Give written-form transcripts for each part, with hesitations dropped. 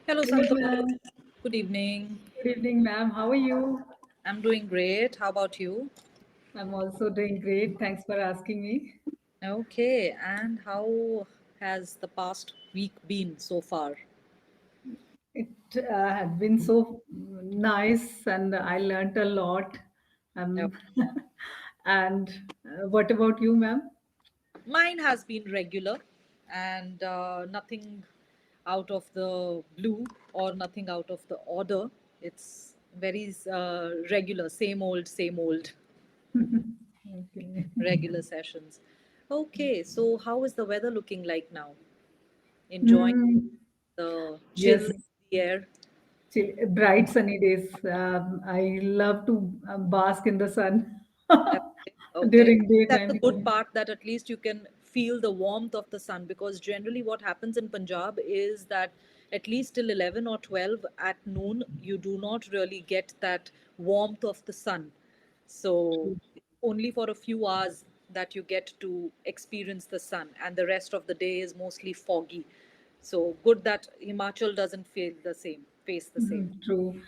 Hello, Hello, Santosh. ma'am. Good evening. Good evening, ma'am. How are you? I'm doing great. How about you? I'm also doing great. Thanks for asking me. Okay, and how has the past week been so far? It had been so nice, and I learnt a lot. Uh, Um, and what about you, ma'am? Mine has been regular and nothing out of the blue or nothing out of the order. It's very regular, same old, Okay. regular sessions. Okay, so how is the weather looking like now? Enjoying Mm, the chill yes, in the air? bright sunny days. I love to bask in the sun Okay. Okay. during That's the daytime. good part that at least you can feel the warmth of the sun because generally what happens in Punjab is that at least till 11 or 12 at noon, you do not really get that warmth of the sun. So only for a few hours that you get to experience the sun, and the rest of the day is mostly foggy. So good that Himachal doesn't feel the same, face the same. True.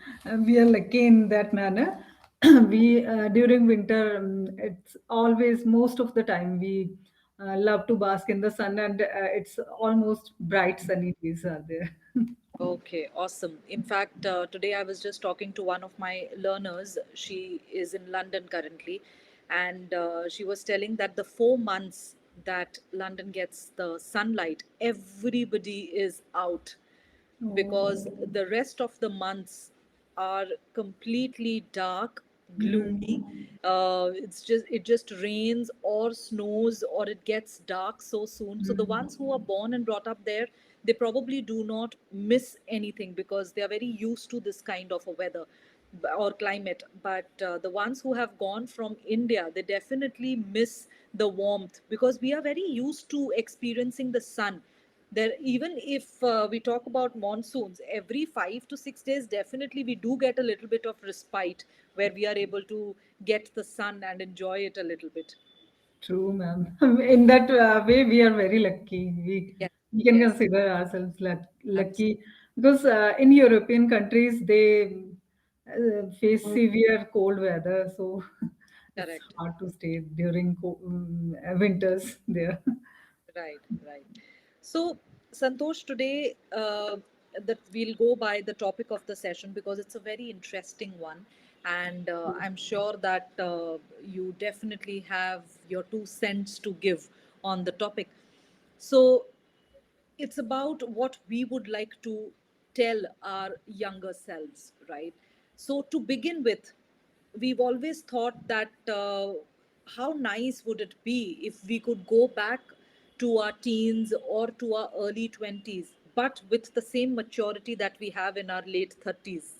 We are lucky in that manner. We during winter, it's always most of the time we love to bask in the sun, and it's almost bright sunny days are there. Okay, awesome. In fact, today I was just talking to one of my learners. She is in London currently, and she was telling that the 4 months that London gets the sunlight, everybody is out because Oh, the rest of the months are completely dark, gloomy. mm, It just rains or snows or it gets dark so soon. So the mm, ones who are born and brought up there, they probably do not miss anything because they are very used to this kind of a weather or climate. But the ones who have gone from India, they definitely miss the warmth because we are very used to experiencing the sun there. Even if we talk about monsoons, every 5 to 6 days definitely we do get a little bit of respite where we are able to get the sun and enjoy it a little bit. true, ma'am. In that way, we are very lucky. Yes, We can yes, consider ourselves absolutely. lucky because in European countries they face severe cold weather, so it's Correct. hard to stay during winters there. Right, right. So, Santosh, today that we'll go by the topic of the session because it's a very interesting one, and I'm sure that you definitely have your 2 cents to give on the topic. So, it's about what we would like to tell our younger selves, right? So, to begin with, we've always thought that how nice would it be if we could go back to our teens or to our early 20s, but with the same maturity that we have in our late 30s,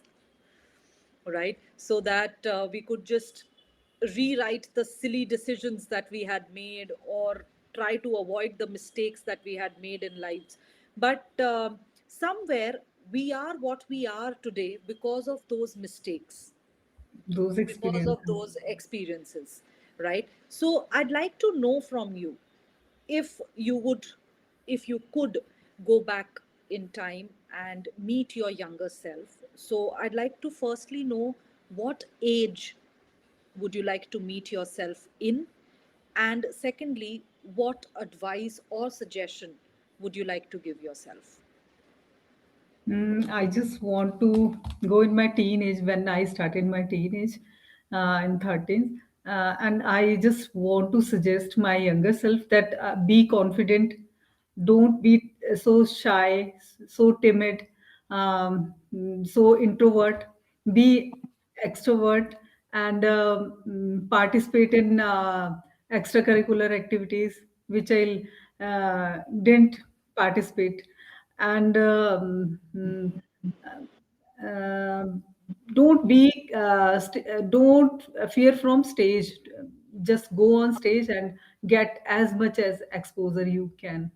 right? So that we could just rewrite the silly decisions that we had made or try to avoid the mistakes that we had made in lives. But somewhere we are what we are today because of those mistakes, Those because of experiences. those experiences, right? So I'd like to know from you, if you would, if you could go back in time and meet your younger self. So I'd like to firstly know, what age would you like to meet yourself in? And secondly, what advice or suggestion would you like to give yourself? I just want to go in my teenage when I started my teenage in 13s. And I just want to suggest my younger self that be confident, don't be so shy, so timid, so introvert, be extrovert, and participate in extracurricular activities, which I didn't participate, and um, don't fear from stage. Just go on stage and get as much as exposure you can.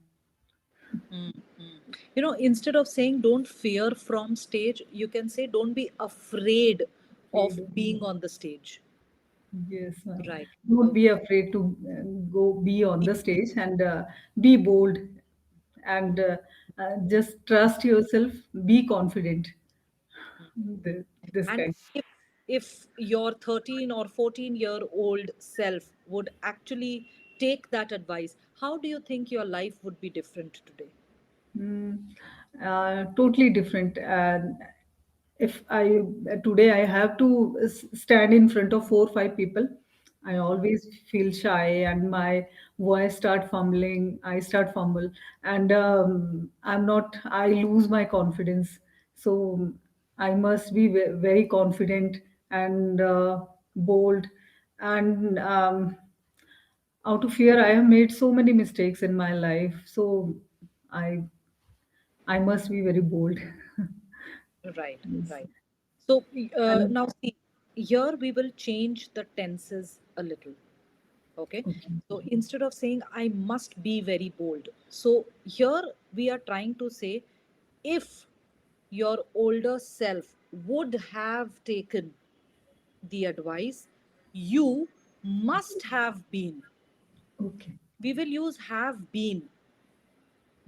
Instead of saying don't fear from stage, you can say don't be afraid of being on the stage. Yes, ma'am. Right. Don't be Okay. afraid to go be on the stage and be bold and just trust yourself, be confident. This And kind. if your 13 or 14-year-old self would actually take that advice, how do you think your life would be different today? Mm, totally different. If I today I have to stand in front of 4 5 people, I always feel shy and my voice start fumbling. I start fumble, and I'm not. I lose my confidence. So I must be very confident and bold. And out of fear, I have made so many mistakes in my life. So I I must be very bold. Right, Yes. right. So And now see, here we will change the tenses a little. Okay. okay. So instead of saying I must be very bold, so here we are trying to say if your older self would have taken the advice, you must have been. Okay. We will use have been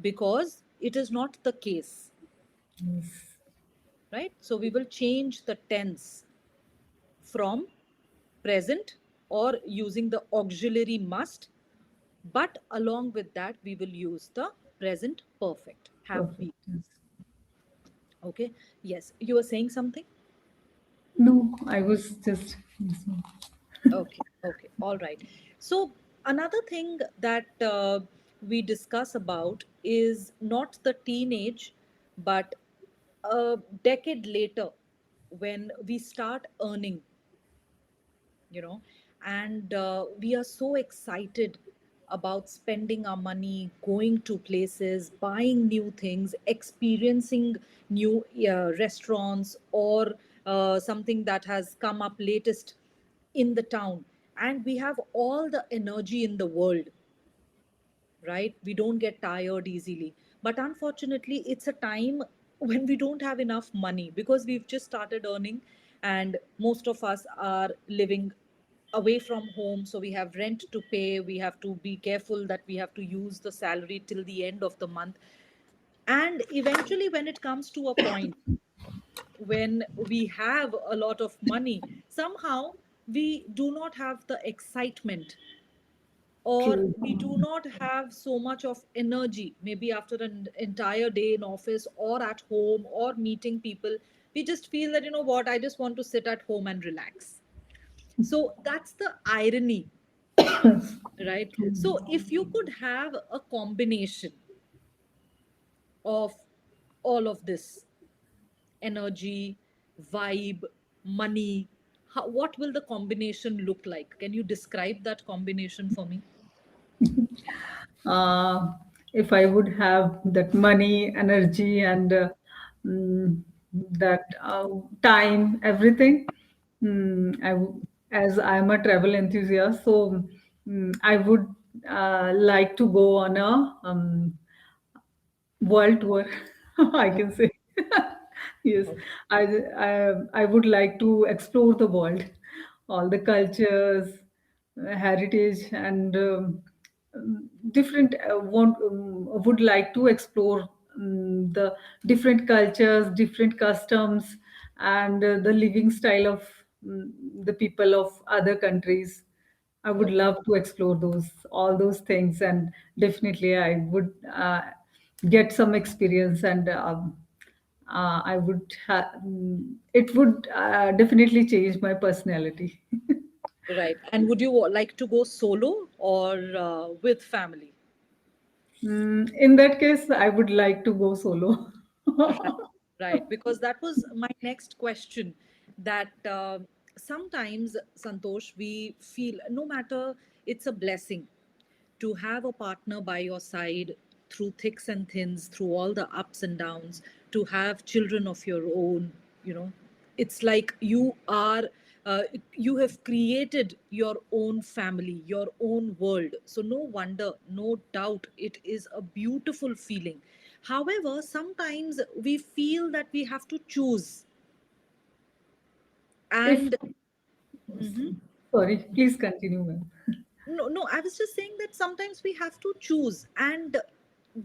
because it is not the case, Yes. right? So we will change the tense from present or using the auxiliary must, but along with that, we will use the present perfect have Perfect. been. Yes. Okay. Yes. You were saying something? No, I was just listening. Okay. Okay. All right. So, another thing that we discuss about is not the teenage, but a decade later when we start earning, you know, and we are so excited about spending our money, going to places, buying new things, experiencing new restaurants, or something that has come up latest in the town, and we have all the energy in the world, right? We don't get tired easily. But unfortunately, it's a time when we don't have enough money because we've just started earning, and most of us are living away from home. So we have rent to pay. We have to be careful that we have to use the salary till the end of the month. And eventually, when it comes to a point when we have a lot of money, somehow we do not have the excitement, or True. we do not have so much of energy, maybe after an entire day in office or at home or meeting people. We just feel that, you know what, I just want to sit at home and relax. So that's the irony, right? True. So if you could have a combination of all of this energy, vibe, money, what will the combination look like? Can you describe that combination for me? Uh, if I would have that money, energy, and that time, everything, as I'm a travel enthusiast, so I would like to go on a world tour. I Oh, can say. Yes, okay. I would like to explore the world, all the cultures, heritage, and different. Would like to explore the different cultures, different customs, and the living style of the people of other countries. I would Okay. love to explore those all those things, and definitely I would get some experience, and I would it would definitely change my personality. Right. And would you like to go solo or with family? In that case, I would like to go solo. Right. Right. Because that was my next question. That sometimes, Santosh, we feel no matter, it's a blessing to have a partner by your side through thicks and thins, through all the ups and downs, to have children of your own, you know, it's like you are, you have created your own family, your own world. So, no wonder, no doubt, it is a beautiful feeling. However, sometimes we feel that we have to choose. If And Mhm. sorry, please continue, ma'am. No, no, I was just saying that sometimes we have to choose. And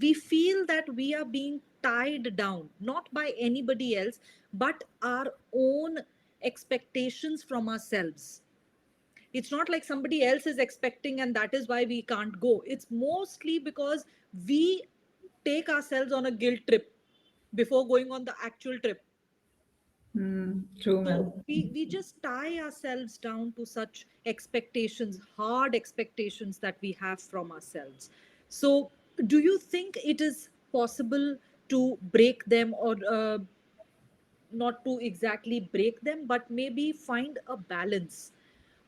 we feel that we are being tied down, not by anybody else, but our own expectations from ourselves. It's not like somebody else is expecting and that is why we can't go. It's mostly because we take ourselves on a guilt trip before going on the actual trip. True, So ma'am. we just tie ourselves down to such expectations, hard expectations that we have from ourselves. So, do you think it is possible to break them, or not to exactly break them, but maybe find a balance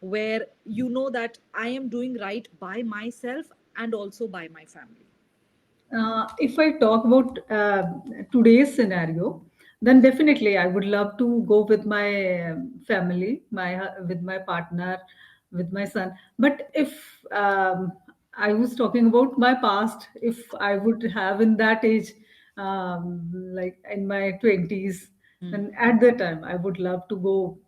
where you know that I am doing right by myself and also by my family? If I talk about today's scenario, then definitely I would love to go with my family, with my partner, with my son. But if I was talking about my past, if I would have in that age, like in my 20s, Hmm. then at that time I would love to go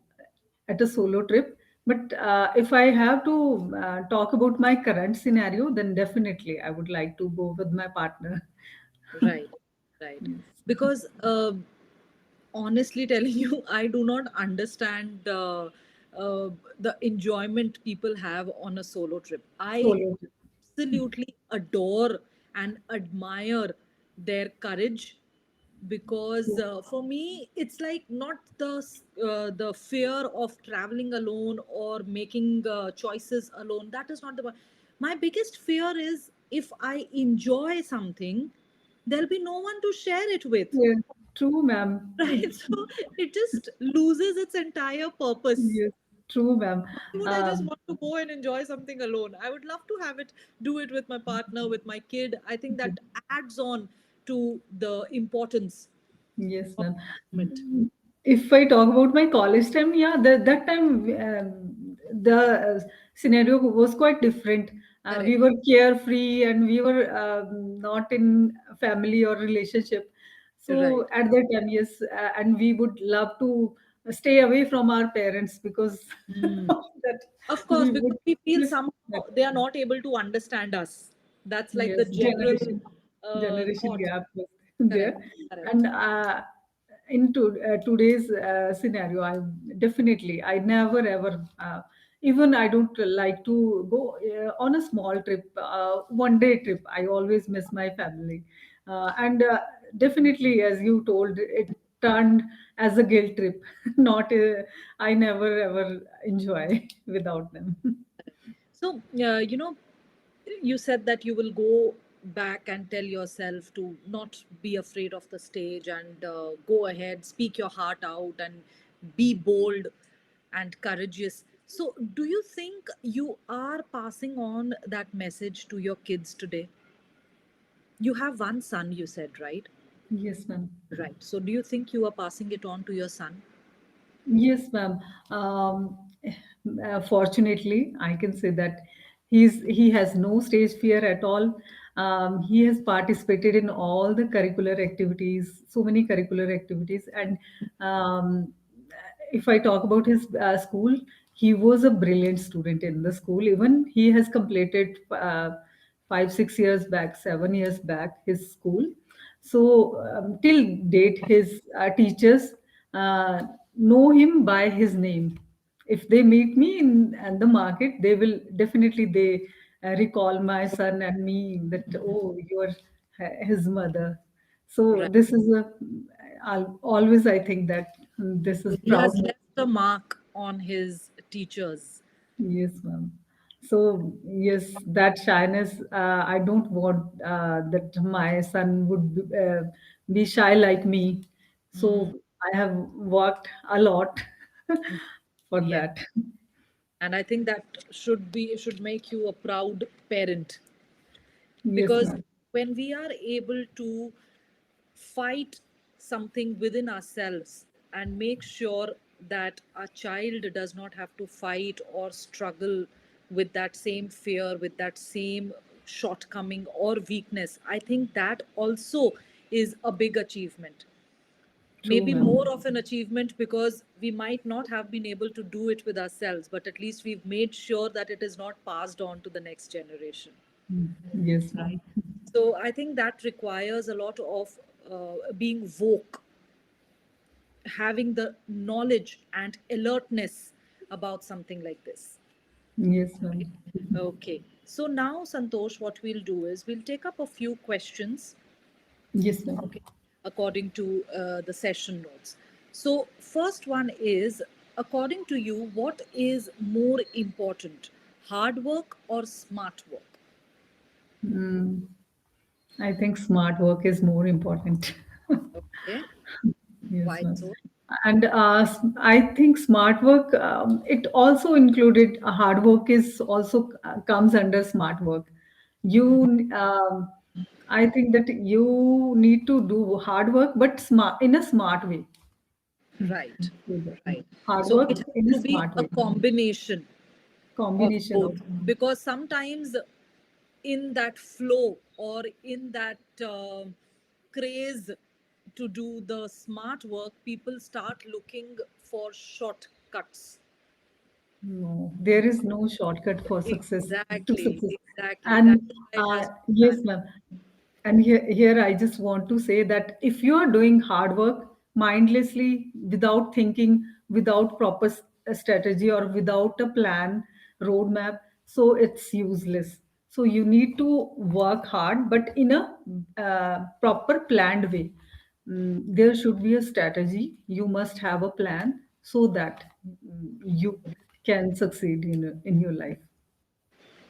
at a solo trip. But if I have to talk about my current scenario, then definitely I would like to go with my partner. Right, right. Yes. Because honestly telling you, I do not understand the enjoyment people have on a solo trip. I Solo trip. absolutely adore and admire their courage, because for me it's like not the fear of traveling alone or making choices alone. That is not the one. My biggest fear is if I enjoy something, there'll be no one to share it with. Yes, true, ma'am. Right? So it just loses its entire purpose. Yes, true, ma'am. Why would I just Um, want to go and enjoy something alone? I would love to have it, do it with my partner, with my kid. I think that adds on to the importance yes, of ma'am. the moment. If I talk about my college time, yeah, that time the scenario was quite different. We Correct. were carefree and we were not in family or relationship. So Right. at that time, yes, and we would love to stay away from our parents because Hmm. of that Of course, we because would we feel miss somehow that. they are not able to understand us. That's like the Yes, general generation thought. gap was Correct. there. Correct. And into today's scenario, I never ever, even I don't like to go on a small trip, one day trip. I always miss my family. And definitely, as you told, it turned as a guilt trip. Not, I never ever enjoy without them. So, you said that you will go back and tell yourself to not be afraid of the stage and go ahead, speak your heart out, and be bold and courageous. So, do you think you are passing on that message to your kids today? You have one son, you said, right? Yes, ma'am. Right. So, do you think you are passing it on to your son? Yes, ma'am. Fortunately, I can say that he has no stage fear at all. He has participated in all the curricular activities, so many curricular activities, and um, if I talk about his school, he was a brilliant student in the school. Even he has completed 5, 6 years back, 7 years back his school. So till date, his teachers uh, know him by his name. If they meet me in the market, they will definitely they recall my son and me that, oh, you're his mother. So Right. this is a I'll always I think that this is He proud. has left a mark on his teachers. Yes, ma'am. So yes, that shyness. I don't want that my son would be shy like me. Hmm. So I have worked a lot for Yes. that. And I think that should make you a proud parent, Yes, because ma'am. when we are able to fight something within ourselves and make sure that our child does not have to fight or struggle with that same fear, with that same shortcoming or weakness, I think that also is a big achievement. True, Maybe ma'am. more of an achievement, because we might not have been able to do it with ourselves, but at least we've made sure that it is not passed on to the next generation. Yes, Right. ma'am. So I think that requires a lot of being woke, having the knowledge and alertness about something like this. Yes, ma'am. Okay. So now, Santosh, what we'll do is we'll take up a few questions, Yes, ma'am. okay, according to the session notes. So, first one is, according to you, what is more important, hard work or smart work? Mm, I think smart work is more important. Okay. Yes, Why ma'am. so? And I think smart work, it also included hard work is also comes under smart work. You, I think that you need to do hard work, but smart in a smart way. Right. Right. Hard So it work has in a to be smart a way. combination of Combination both, of because sometimes in that flow or in that craze to do the smart work, people start looking for shortcuts. no, there is no shortcut for success to Exactly, success. exactly. And That's why it has to be yes, planned. ma'am. And here I just want to say that if you are doing hard work mindlessly, without thinking, without proper strategy, or without a plan, roadmap, so it's useless. So you need to work hard, but in a proper planned way. There should be a strategy. You must have a plan so that you can succeed in your life.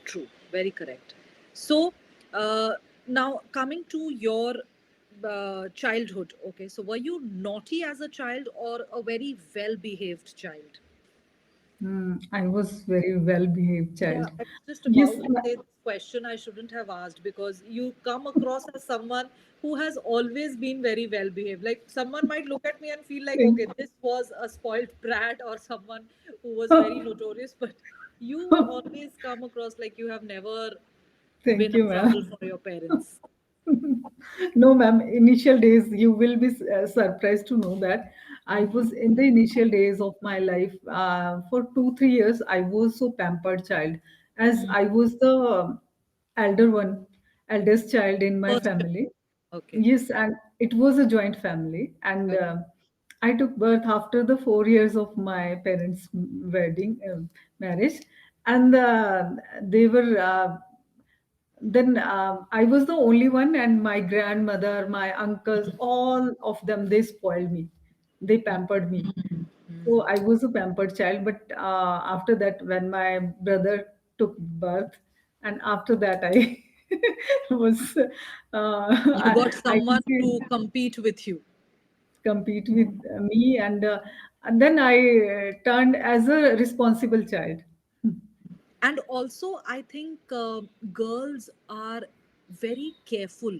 True, very correct. So, uh, now coming to your childhood, okay, so were you naughty as a child or a very well behaved child? I was very well behaved Yeah, child. I was just Yes, about to say this question I shouldn't have asked, because you come across as someone who has always been very well behaved. Like someone might look at me and feel like, okay, thank, this was a spoiled brat or someone who was very notorious, but you always come across like you have never thank been a you, trouble ma'am. for your parents. No, ma'am. Initial days, you will be surprised to know that I Mhm. was in the initial days of my life. For 2, 3 years, I was so pampered child, as Mm. I was the elder one, eldest child in my First child. family. Okay. Yes, and it was a joint family, and Okay. I took birth after the 4 years of my parents' wedding marriage, and they were. Then I was the only one, and my grandmother, my uncles, all of them, they spoiled me. They pampered me. So I was a pampered child. But after that, when my brother took birth, and after that, I was, You got I can someone say, to compete with you. compete with me, and then I turned as a responsible child. And also I think girls are very careful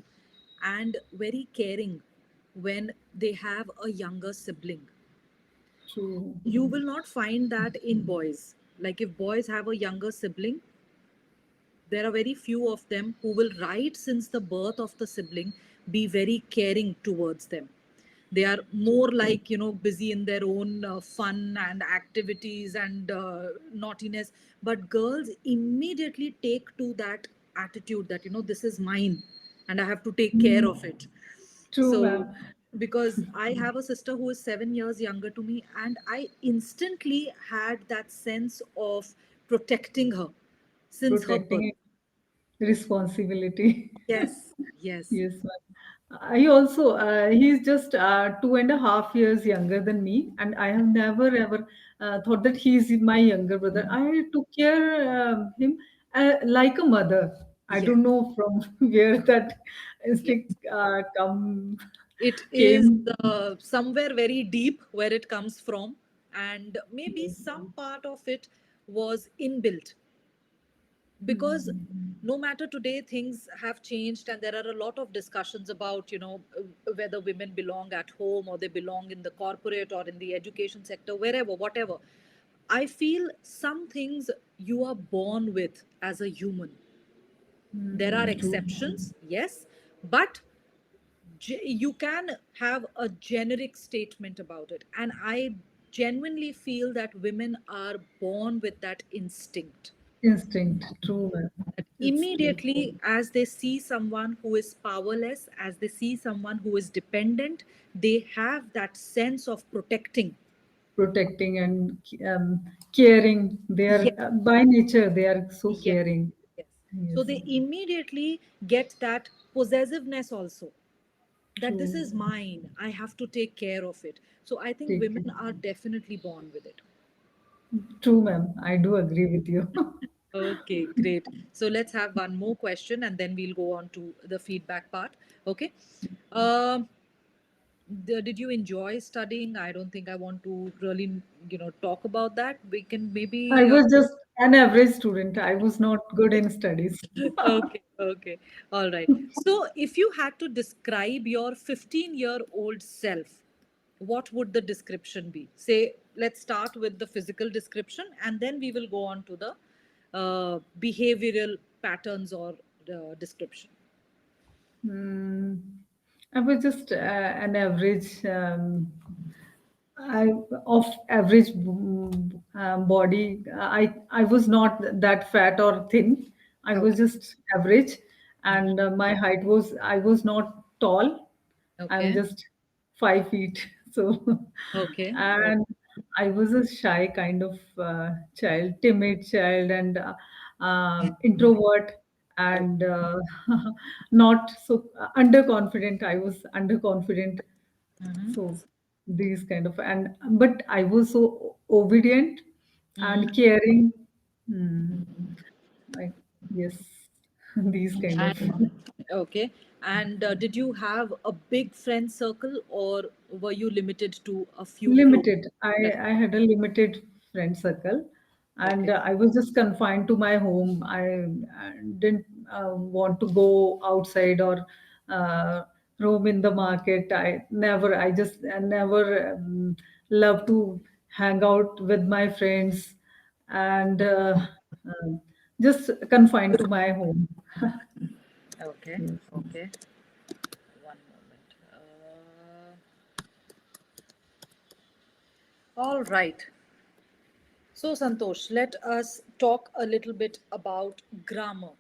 and very caring when they have a younger sibling. True. You will not find that in boys. Like if boys have a younger sibling, there are very few of them who will, right since the birth of the sibling, be very caring towards them. They are more like, busy in their own fun and activities and naughtiness. But girls immediately take to that attitude that, this is mine and I have to take care Mm, of it. true, So, ma'am. because I have a sister who is 7 years younger to me, and I instantly had that sense of protecting her since her birth. Protecting responsibility. Yes, yes, Yes, ma'am. I also, he's just 2.5 years younger than me, and I have never ever thought that he's my younger brother. I took care him like a mother. I yes, don't know from where that yes. instinct It is came. somewhere very deep where it comes from, and maybe some part of it was inbuilt, because no matter today things have changed and there are a lot of discussions about whether women belong at home or they belong in the corporate or in the education sector, wherever, whatever. I feel some things you are born with as a human. There are True. exceptions, yes, but you can have a generic statement about it. And I genuinely feel that women are born with that instinct. Instinct. True, ma'am. It's true. Immediately, as they see someone who is powerless, as they see someone who is dependent, they have that sense of protecting. Protecting and caring. They are Yes, by nature they are so yes, caring. yes. So Yes, they immediately get that possessiveness also, that this true. is mine, I have to take care of it. So I think Take women care. are definitely born with it. True, ma'am. I do agree with you. Okay, great. So let's have one more question and then we'll go on to the feedback part. Okay. Um, did you enjoy studying? I don't think I want to really, talk about that. We can I maybe. was just an average student. I was not good in studies. Okay, okay. All right. So if you had to describe your 15-year-old self, what would the description be? Say, let's start with the physical description and then we will go on to the behavioral patterns or description. Hmm. I was just an average, I of average body. I was not that fat or thin. I was Okay. just average, Mhm. and my height was, I was not tall. I'm Okay. just 5 feet. So, Okay. Okay. and I was a shy kind of child, timid child, and introvert, and not so underconfident. I was underconfident. Mm-hmm. So these kind of, and but I was so obedient and Mm-hmm. caring. Hmm. Like, yes, these kind of. And okay. And did you have a big friend circle or were you limited to a few close Limited. friends? I had a limited friend circle, and Okay. I was just confined to my home. I didn't want to go outside or uh, roam in the market. I never love to hang out with my friends, and just confined to my home. Okay. Yes. Okay. One moment. All right. So, Santosh, let us talk a little bit about grammar.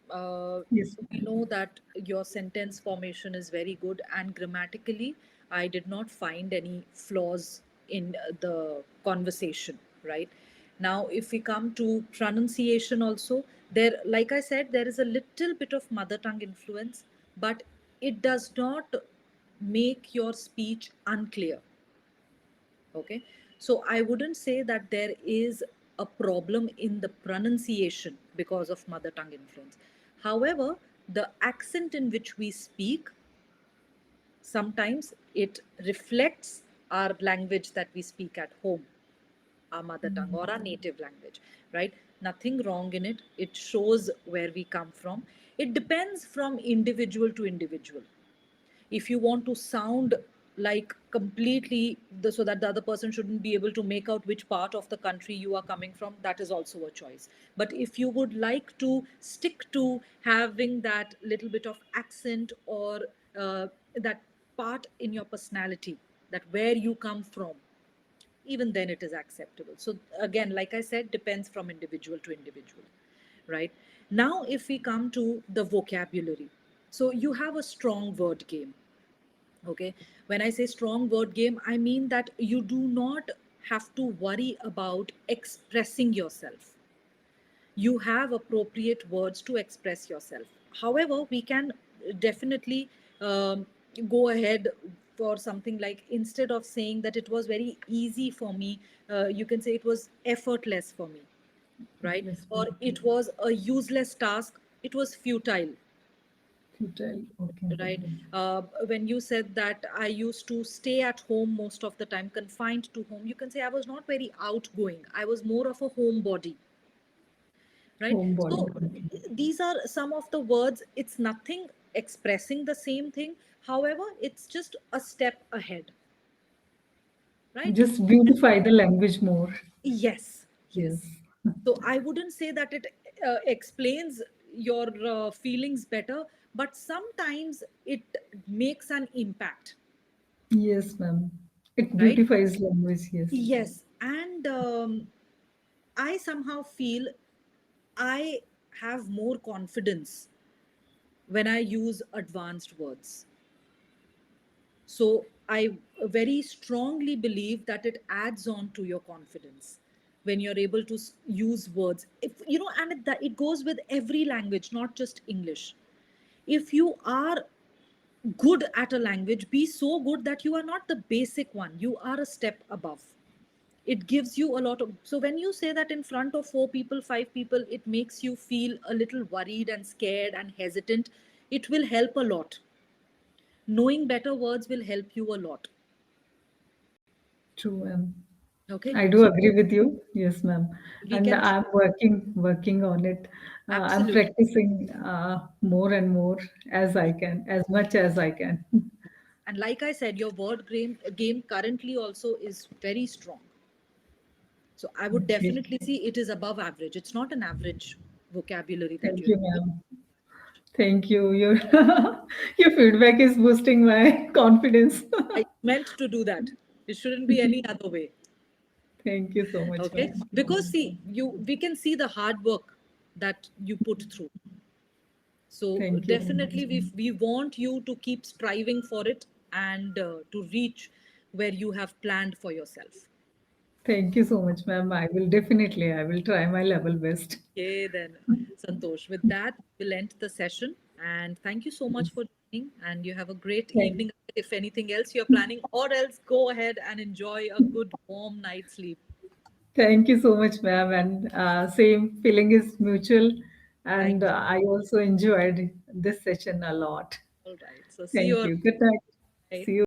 Uh, Yes. we know that your sentence formation is very good, and grammatically, I did not find any flaws in the conversation, right? Now, if we come to pronunciation, also, there, like I said, there is a little bit of mother tongue influence, but it does not make your speech unclear. Okay. So I wouldn't say that there is a problem in the pronunciation because of mother tongue influence. However, the accent in which we speak, sometimes it reflects our language that we speak at home, our mother tongue or our native language, right? Nothing wrong in it. It shows where we come from. It depends from individual to individual. If you want to sound like completely so that the other person shouldn't be able to make out which part of the country you are coming from, that is also a choice. But if you would like to stick to having that little bit of accent or that part in your personality, that where you come from, even then it is acceptable. So again, like I said, depends from individual to individual, right? Now if we come to the vocabulary, so you have a strong word game. Okay. When I say strong word game, I mean that you do not have to worry about expressing yourself. You have appropriate words to express yourself. However, we can definitely go ahead for something like, instead of saying that it was very easy for me, you can say it was effortless for me, right? Yes. Or it was a useless task, it was futile. Futile. Okay. Right. When you said that I used to stay at home most of the time, confined to home, you can say I was not very outgoing. I was more of a homebody. Right. Homebody. So these are some of the words. It's nothing expressing the same thing. However, it's just a step ahead. Right. Just beautify the language more. Yes. Yes. Yes. So I wouldn't say that it explains your feelings better, but sometimes it makes an impact. Yes, ma'am. It Right. beautifies language. Yes. Yes, and I somehow feel I have more confidence when I use advanced words. So I very strongly believe that it adds on to your confidence when you're able to use words. If you know, and it goes with every language, not just English. If you are good at a language, be so good that you are not the basic one, you are a step above. It gives you a lot of, so when you say that in front of four people, five people, it makes you feel a little worried and scared and hesitant. It will help a lot. Knowing better words will help you a lot. True, ma'am. Okay, I do so agree with you. Yes, ma'am. we And can I'm working on it. I'm absolutely. practicing more and more as I can, as much as I can. And like I said, your word game currently also is very strong. So I would Okay. definitely see it is above average. It's not an average vocabulary that Thank you you, have. ma'am. Thank you. Your your feedback is boosting my confidence. I meant to do that. It shouldn't be any other way. Thank you so much, Okay, ma'am. because see, you we can see the hard work that you put through. So Thank you very much, definitely ma'am. we want you to keep striving for it and to reach where you have planned for yourself. Thank you so much, ma'am. I will try my level best. Okay, then, Santosh. With that, we'll end the session. And thank you so much for joining. And you have a great Thank, evening. If anything else you're planning, or else go ahead and enjoy a good warm night's sleep. thank you so much, ma'am. And same feeling is mutual. And Thank you. I also enjoyed this session a lot. All right. So see you Thank around. you. Good night. Bye. See you.